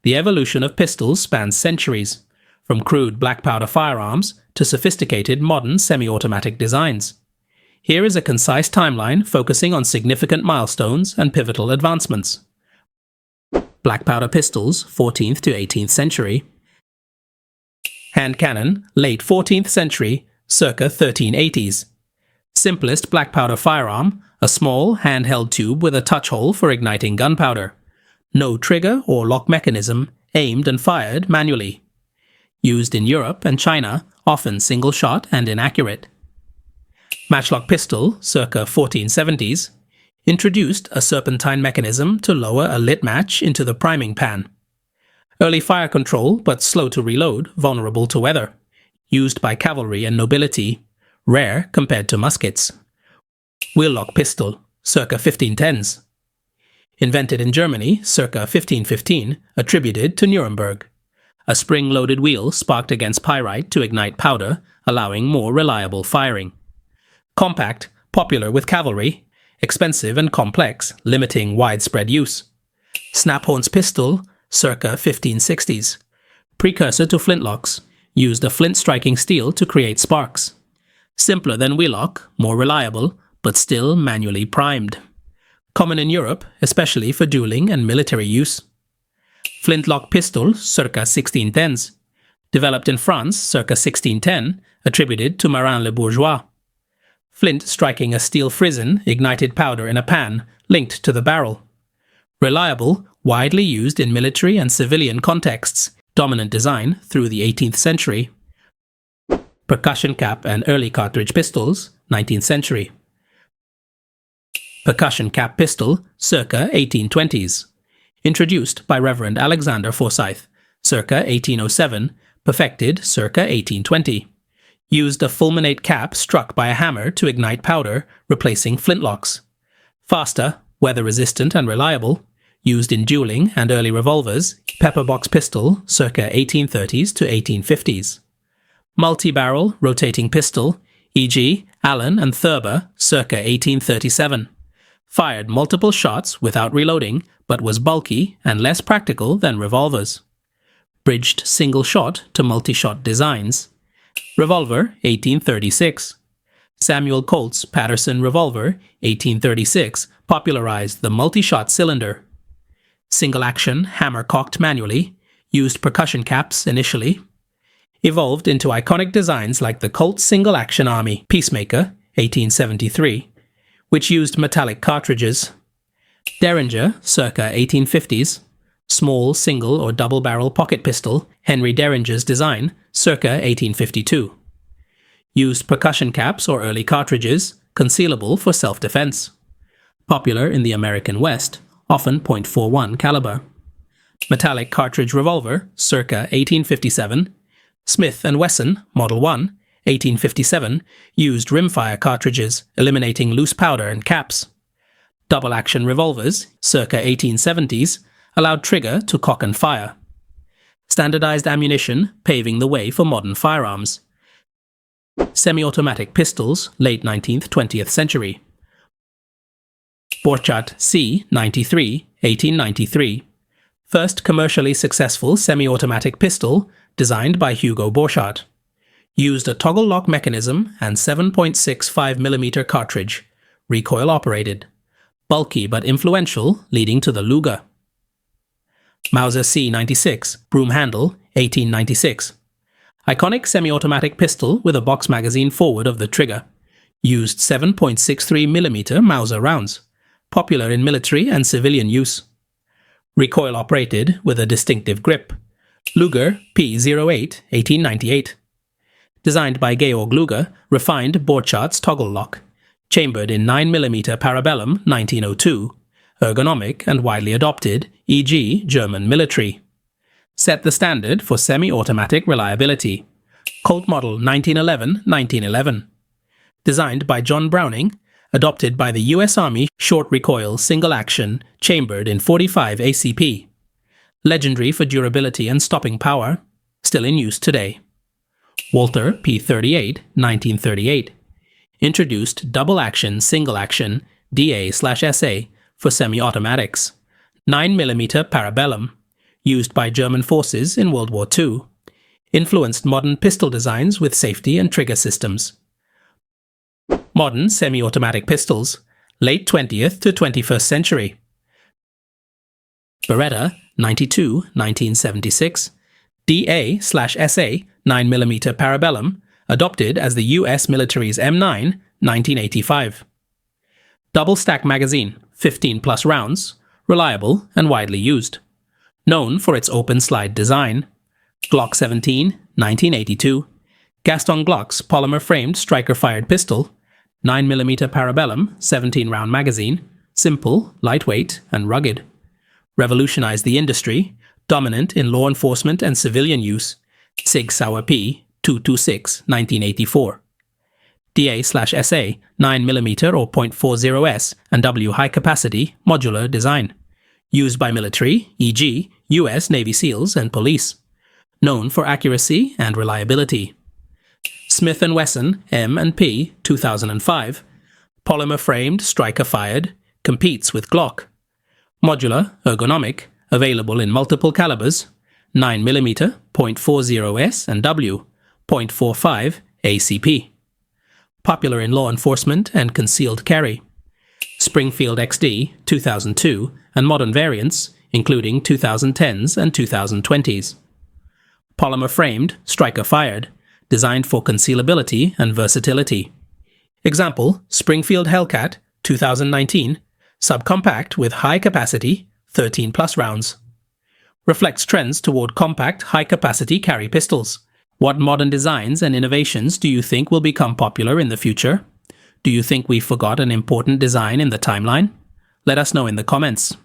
The evolution of pistols spans centuries, from crude blackpowder firearms to sophisticated modern semi-automatic designs. Here is a concise timeline focusing on significant milestones and pivotal advancements. Blackpowder pistols, 14th to 18th century. Hand cannon, late 14th century, circa 1380s. Simplest blackpowder firearm, a small handheld tube with a touch hole for igniting gunpowder. No trigger or lock mechanism, aimed and fired manually. Used in Europe and China, often single shot and inaccurate. Matchlock pistol, circa 1470s, introduced a serpentine mechanism to lower a lit match into the priming pan. Early fire control, but slow to reload, vulnerable to weather. Used by cavalry and nobility, rare compared to muskets. Wheel-lock pistol, circa 1510s. Invented in Germany, circa 1515, attributed to Nuremberg. A spring-loaded wheel sparked against pyrite to ignite powder, allowing more reliable firing. Compact, popular with cavalry, expensive and complex, limiting widespread use. Snaphorn's pistol, circa 1560s. Precursor to flintlocks, used a flint-striking steel to create sparks. Simpler than wheel-lock, more reliable, but still manually primed. Common in Europe, especially for dueling and military use. Flintlock pistol, circa 1610s. Developed in France, circa 1610, attributed to Marin le Bourgeois. Flint striking a steel frizzen ignited powder in a pan, linked to the barrel. Reliable, widely used in military and civilian contexts, dominant design through the 18th century. Percussion cap and early cartridge pistols, 19th century. Percussion cap pistol, circa 1820s. Introduced by Reverend Alexander Forsyth, circa 1807, perfected circa 1820. Used a fulminate cap struck by a hammer to ignite powder, replacing flintlocks. Faster, weather-resistant and reliable. Used in dueling and early revolvers. Pepperbox pistol, circa 1830s to 1850s. Multi-barrel rotating pistol, e.g. Allen and Thurber, circa 1837. Fired multiple shots without reloading, but was bulky and less practical than revolvers. Bridged single shot to multi-shot designs. Revolver, 1836. Samuel Colt's Patterson revolver, 1836, popularized the multi-shot cylinder. Single-action, hammer-cocked manually, used percussion caps initially. Evolved into iconic designs like the Colt single-action army Peacemaker, 1873, which used metallic cartridges. Derringer, circa 1850s. Small single or double-barrel pocket pistol, Henry Derringer's design, circa 1852. Used percussion caps or early cartridges, concealable for self-defense. Popular in the American West, often .41 caliber. Metallic cartridge revolver, circa 1857. Smith & Wesson, Model 1, 1857, used rimfire cartridges, eliminating loose powder and caps. Double-action revolvers, circa 1870s, allowed trigger to cock and fire. Standardized ammunition, paving the way for modern firearms. Semi-automatic pistols, late 19th-20th century. Borchardt C93, 1893. First commercially successful semi-automatic pistol, designed by Hugo Borchardt. Used a toggle lock mechanism and 7.65mm cartridge, recoil operated. Bulky but influential, leading to the Luger. Mauser C96, broom handle, 1896. Iconic semi-automatic pistol with a box magazine forward of the trigger. Used 7.63mm Mauser rounds. Popular in military and civilian use. Recoil operated with a distinctive grip. Luger P08, 1898. Designed by Georg Luger, refined Borchardt's toggle lock. Chambered in 9mm Parabellum 1902. Ergonomic and widely adopted, e.g. German military. Set the standard for semi-automatic reliability. Colt model 1911-1911. Designed by John Browning, adopted by the US Army short recoil single action, chambered in 45 ACP. Legendary for durability and stopping power, still in use today. Walther P38, 1938. Introduced double-action, single-action, DA/SA for semi-automatics. 9mm Parabellum. used by German forces in World War II, influenced modern pistol designs with safety and trigger systems. Modern semi-automatic pistols, late 20th to 21st century. Beretta 92, 1976, DA/SA 9mm Parabellum, adopted as the US military's M9, 1985. Double-stack magazine, 15+ rounds, reliable and widely used. Known for its open slide design. Glock 17, 1982. Gaston Glock's polymer-framed striker-fired pistol, 9mm Parabellum, 17-round magazine, simple, lightweight, and rugged. Revolutionized the industry, dominant in law enforcement and civilian use. Sig Sauer P, 226, 1984. DA/SA 9mm or .40S and W high-capacity modular design. Used by military, e.g., US Navy SEALs and police. Known for accuracy and reliability. Smith & Wesson M&P 2005. Polymer-framed, striker-fired, competes with Glock. Modular, ergonomic, available in multiple calibers, 9mm, .40S and W, .45 ACP. Popular in law enforcement and concealed carry. Springfield XD 2002 and modern variants, including 2010s and 2020s. Polymer-framed, striker-fired, designed for concealability and versatility. Example, Springfield Hellcat 2019, subcompact with high capacity, 13+ rounds. Reflects trends toward compact, high-capacity carry pistols. What modern designs and innovations do you think will become popular in the future? Do you think we forgot an important design in the timeline? Let us know in the comments.